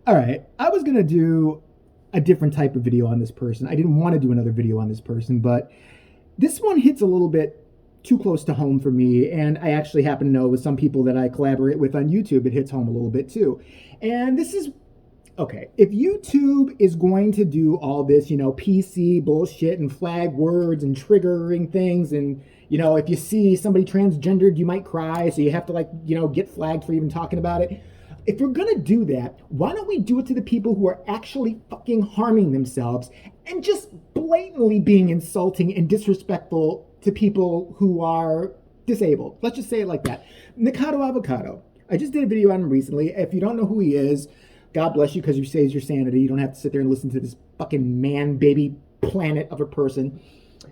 All right, I was gonna do a different type of video on this person. I didn't want to do another video on this person, but this one hits a little bit too close to home for me. And I actually happen to know with some people that I collaborate with on YouTube, it hits home a little bit too. And this is okay. If YouTube is going to do all this, PC bullshit and flag words and triggering things, and if you see somebody transgendered, you might cry, so you have to get flagged for even talking about it. If we're gonna do that, why don't we do it to the people who are actually fucking harming themselves and just blatantly being insulting and disrespectful to people who are disabled? Let's just say it like that. Nickado Avocado. I just did a video on him recently. If you don't know who he is, God bless you, because you saves your sanity. You don't have to sit there and listen to this fucking man baby planet of a person.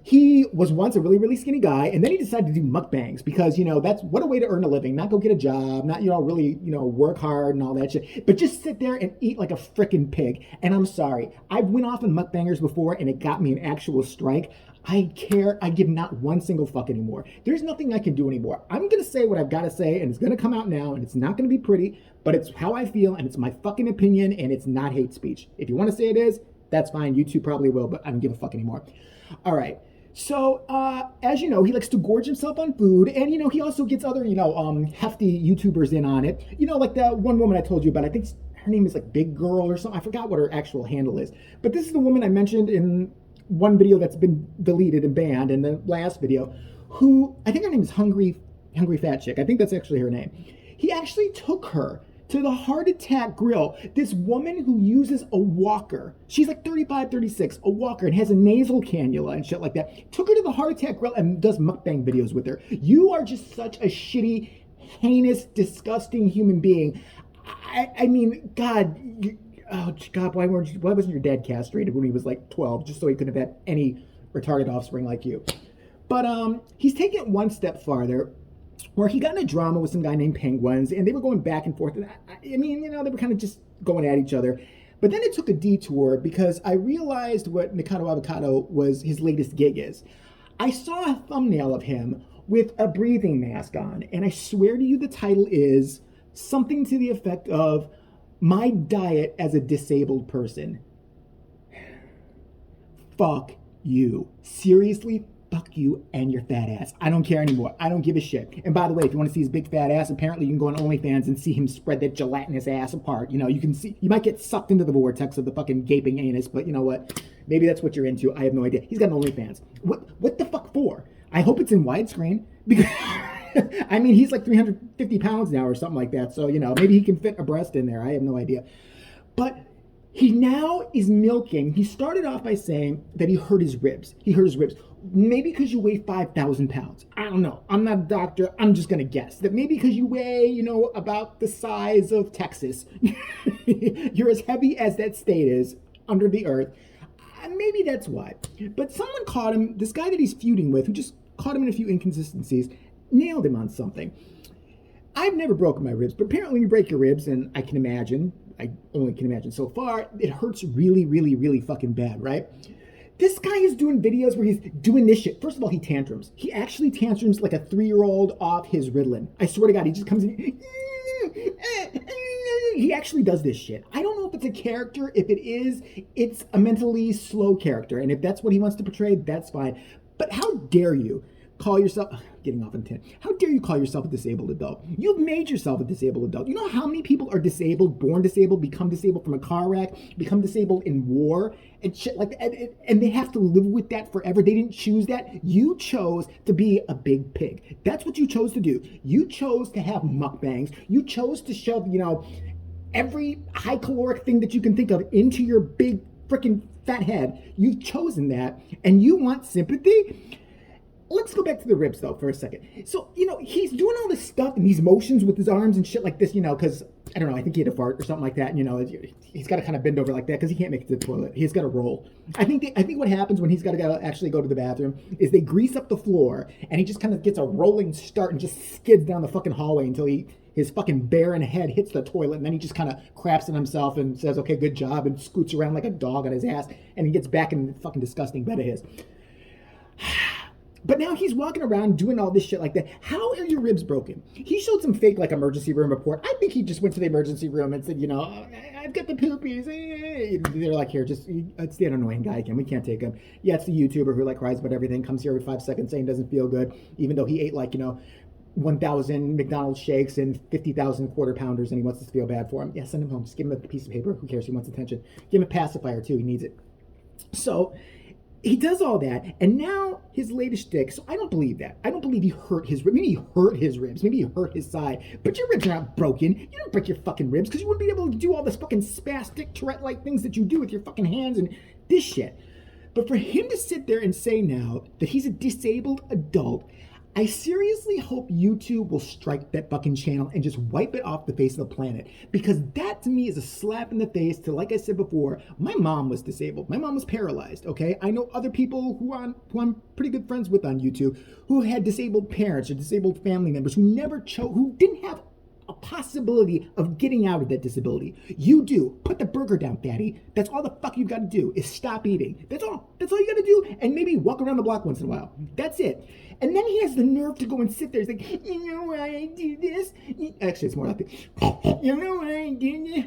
He was once a really, really skinny guy, and then he decided to do mukbangs because, that's what a way to earn a living. Not go get a job, not, really, work hard and all that shit, but just sit there and eat like a freaking pig. And I'm sorry, I've went off on mukbangers before, and it got me an actual strike. I give not one single fuck anymore. There's nothing I can do anymore. I'm going to say what I've got to say, and it's going to come out now, and it's not going to be pretty, but it's how I feel, and it's my fucking opinion, and it's not hate speech. If you want to say it is, that's fine. YouTube probably will, but I don't give a fuck anymore. All right. So, as you know, he likes to gorge himself on food, and, he also gets other, hefty YouTubers in on it. Like that one woman I told you about, I think her name is like Big Girl or something. I forgot what her actual handle is. But this is the woman I mentioned in one video that's been deleted and banned in the last video, who, I think her name is Hungry Fat Chick. I think that's actually her name. He actually took her to the Heart Attack Grill. This woman who uses a walker, she's like 35, 36, a walker, and has a nasal cannula and shit like that, took her to the Heart Attack Grill and does mukbang videos with her. You are just such a shitty, heinous, disgusting human being. I mean, God, oh God, why wasn't your dad castrated when he was like 12, just so he couldn't have had any retarded offspring like you? But he's taken it one step farther, where he got in a drama with some guy named Penguins, and they were going back and forth. I mean, they were kind of just going at each other. But then it took a detour because I realized what Nickado Avocado was his latest gig is. I saw a thumbnail of him with a breathing mask on, and I swear to you the title is something to the effect of "My Diet as a Disabled Person." Fuck you. Seriously, fuck you and your fat ass. I don't care anymore. I don't give a shit. And by the way, if you want to see his big fat ass, apparently you can go on OnlyFans and see him spread that gelatinous ass apart. You can see, you might get sucked into the vortex of the fucking gaping anus, but you know what? Maybe that's what you're into. I have no idea. He's got an OnlyFans. What the fuck for? I hope it's in widescreen because I mean, he's like 350 pounds now or something like that. So, maybe he can fit a breast in there. I have no idea. But he now is milking. He started off by saying that he hurt his ribs. Maybe because you weigh 5,000 pounds. I don't know. I'm not a doctor. I'm just going to guess that maybe because you weigh, about the size of Texas, you're as heavy as that state is under the earth. Maybe that's why. But someone caught him, this guy that he's feuding with, who just caught him in a few inconsistencies, nailed him on something. I've never broken my ribs, but apparently when you break your ribs, and I only can imagine so far, it hurts really, really, really fucking bad, right? This guy is doing videos where he's doing this shit. First of all, he tantrums. He actually tantrums like a 3-year-old off his Ritalin. I swear to God, he just comes in. He actually does this shit. I don't know if it's a character. If it is, it's a mentally slow character. And if that's what he wants to portray, that's fine. But how dare you call yourself, getting off on 10, how dare you call yourself a disabled adult? You've made yourself a disabled adult. You know how many people are disabled, born disabled, become disabled from a car wreck, become disabled in war, and shit like that, and they have to live with that forever. They didn't choose that. You chose to be a big pig. That's what you chose to do. You chose to have mukbangs. You chose to shove, every high caloric thing that you can think of into your big freaking fat head. You've chosen that, and you want sympathy? Let's go back to the ribs, though, for a second. So, he's doing all this stuff and these motions with his arms and shit like this, because, I don't know, I think he had a fart or something like that. He's got to kind of bend over like that because he can't make it to the toilet. He's got to roll. I think what happens when he's got to actually go to the bathroom is they grease up the floor and he just kind of gets a rolling start and just skids down the fucking hallway until his fucking barren head hits the toilet, and then he just kind of craps in himself and says, okay, good job, and scoots around like a dog on his ass, and he gets back in the fucking disgusting bed of his. But now he's walking around doing all this shit like that. How are your ribs broken? He showed some fake like emergency room report. I think he just went to the emergency room and said, you know, I've got the poopies. They're like, here, just it's the annoying guy again. We can't take him. Yeah, it's the YouTuber who like cries about everything, comes here every 5 seconds saying doesn't feel good, even though he ate like, you know, 1,000 McDonald's shakes and 50,000 quarter pounders, and he wants us to feel bad for him. Yeah, send him home. Just give him a piece of paper. Who cares? He wants attention. Give him a pacifier too. He needs it. So he does all that, and now his latest shtick. So I don't believe that. I don't believe he hurt his ribs. Maybe he hurt his ribs. Maybe he hurt his side. But your ribs are not broken. You don't break your fucking ribs because you wouldn't be able to do all this fucking spastic Tourette-like things that you do with your fucking hands and this shit. But for him to sit there and say now that he's a disabled adult, I seriously hope YouTube will strike that fucking channel and just wipe it off the face of the planet. Because that to me is a slap in the face to, like I said before, my mom was disabled. My mom was paralyzed, okay? I know other people who I'm pretty good friends with on YouTube who had disabled parents or disabled family members who never chose, who didn't have a possibility of getting out of that disability. You do. Put the burger down, fatty. That's all the fuck you've got to do is stop eating. That's all. That's all you got to do. And maybe walk around the block once in a while. That's it. And then he has the nerve to go and sit there. He's like, you know why I do this? Actually, it's more like this. You know why I do this?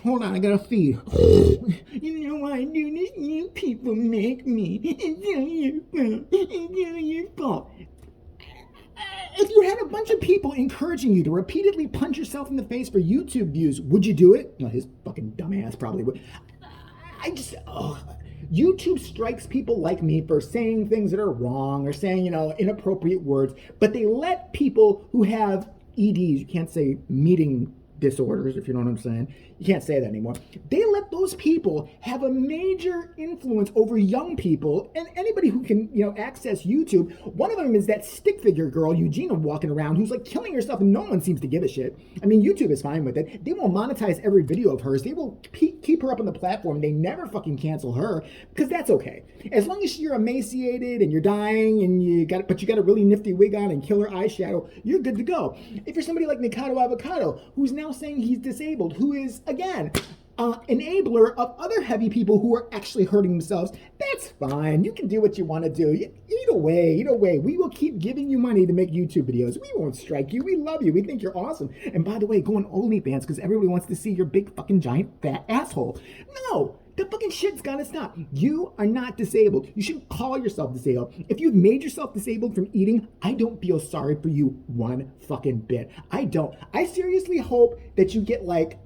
Hold on, I gotta feed. You know why I do this? You people make me. It's all your fault. It's all your fault. If you had a bunch of people encouraging you to repeatedly punch yourself in the face for YouTube views, would you do it? No, his fucking dumbass probably would. YouTube strikes people like me for saying things that are wrong or saying, you know, inappropriate words, but they let people who have EDs, you can't say meeting disorders, if you know what I'm saying. You can't say that anymore. They let those people have a major influence over young people and anybody who can, you know, access YouTube. One of them is that stick figure girl, Eugenia, walking around who's like killing herself and no one seems to give a shit. I mean, YouTube is fine with it. They will monetize every video of hers. They will keep her up on the platform. They never fucking cancel her because that's okay. As long as you're emaciated and you're dying and you got a really nifty wig on and killer eyeshadow, you're good to go. If you're somebody like Nickado Avocado, who's now saying he's disabled, who is, again, enabler of other heavy people who are actually hurting themselves, that's fine. You can do what you want to do. Either way, we will keep giving you money to make YouTube videos. We won't strike you. We love you. We think you're awesome. And by the way, go on OnlyFans because everybody wants to see your big fucking giant fat asshole. No, the fucking shit's gotta stop. You are not disabled. You shouldn't call yourself disabled. If you've made yourself disabled from eating, I don't feel sorry for you one fucking bit. I don't. I seriously hope that you get like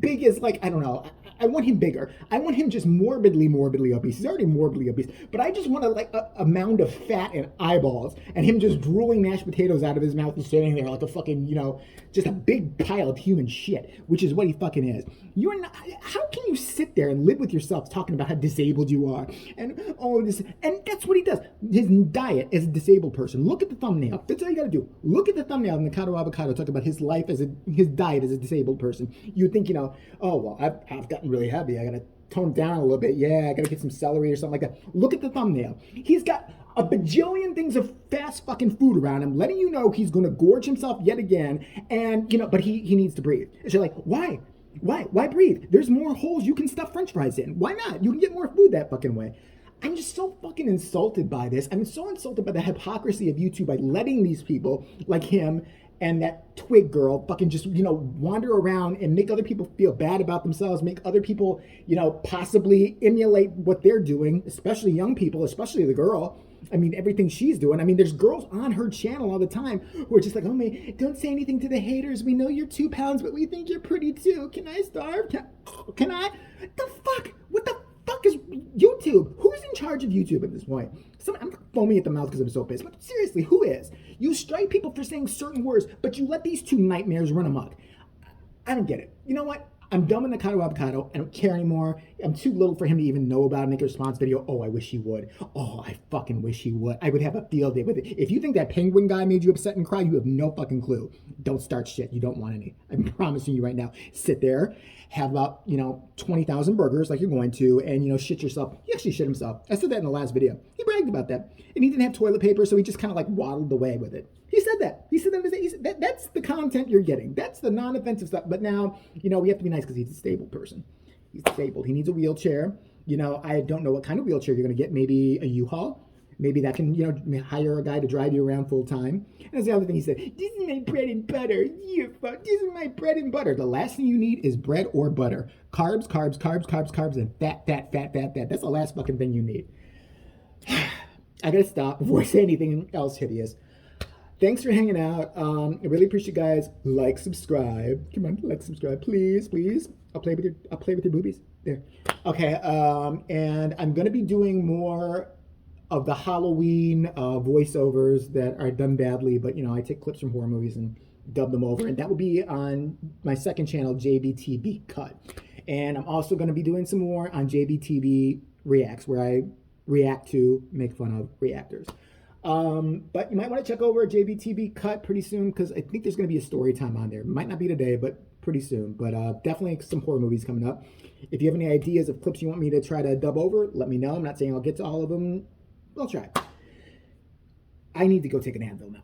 big as like, I don't know. I want him bigger. I want him just morbidly obese. He's already morbidly obese. But I just want a mound of fat and eyeballs and him just drooling mashed potatoes out of his mouth and standing there like a fucking, you know, just a big pile of human shit, which is what he fucking is. You're not, how can you sit there and live with yourself talking about how disabled you are and all this? And that's what he does. His diet as a disabled person. Look at the thumbnail. That's all you got to do. Look at the thumbnail of Nickado Avocado talking about his life as his diet as a disabled person. You would think, you know, oh, well, I've gotten really heavy. I got to tone down a little bit. Yeah, I got to get some celery or something like that. Look at the thumbnail. He's got a bajillion things of fast fucking food around him, letting you know he's going to gorge himself yet again. And, you know, but he needs to breathe. And you're like, why? Why breathe? There's more holes you can stuff french fries in. Why not? You can get more food that fucking way. I'm just so fucking insulted by this. I'm so insulted by the hypocrisy of YouTube by letting these people like him and that twig girl fucking just, you know, wander around and make other people feel bad about themselves, make other people, you know, possibly emulate what they're doing, especially young people, especially the girl. I mean, everything she's doing. I mean, there's girls on her channel all the time who are just like, oh, man, don't say anything to the haters. We know you're 2 pounds, but we think you're pretty too. Can I starve? Can I? The fuck? What the fuck is YouTube? Who's in charge of YouTube at this point? I'm foaming at the mouth because I'm so pissed. But seriously, who is? You strike people for saying certain words, but you let these two nightmares run amok. I don't get it. You know what? I'm done with Nickado Avocado. I don't care anymore. I'm too little for him to even know about it, make a response video. Oh, I wish he would. Oh, I fucking wish he would. I would have a field day with it. If you think that penguin guy made you upset and cry, you have no fucking clue. Don't start shit. You don't want any. I'm promising you right now. Sit there, have about, 20,000 burgers like you're going to, and, shit yourself. He actually shit himself. I said that in the last video. He bragged about that. And he didn't have toilet paper, so he just kind of like waddled away with it. He said that. He said that. That's the content you're getting. That's the non-offensive stuff. But now, we have to be nice because he's a disabled person. He's disabled. He needs a wheelchair. I don't know what kind of wheelchair you're going to get. Maybe a U-Haul. Maybe that can, hire a guy to drive you around full time. And that's the other thing he said. This is my bread and butter. This is my bread and butter. The last thing you need is bread or butter. Carbs, carbs, carbs, carbs, carbs, and fat, fat, fat, fat, fat. That's the last fucking thing you need. I gotta stop before I say anything else hideous. Thanks for hanging out. I really appreciate you guys. Like, subscribe. Come on, like, subscribe, please, please. I'll play with your boobies. There. Okay. And I'm gonna be doing more of the Halloween voiceovers that are done badly, but I take clips from horror movies and dub them over, and that will be on my second channel, JBTV Cut. And I'm also going to be doing some more on JBTV Reacts, where I react to, make fun of reactors. But you might want to check over JBTV Cut pretty soon, because I think there's going to be a story time on there. Might not be today, but pretty soon. But definitely some horror movies coming up. If you have any ideas of clips you want me to try to dub over, let me know. I'm not saying I'll get to all of them. I'll try. I need to go take an Advil now.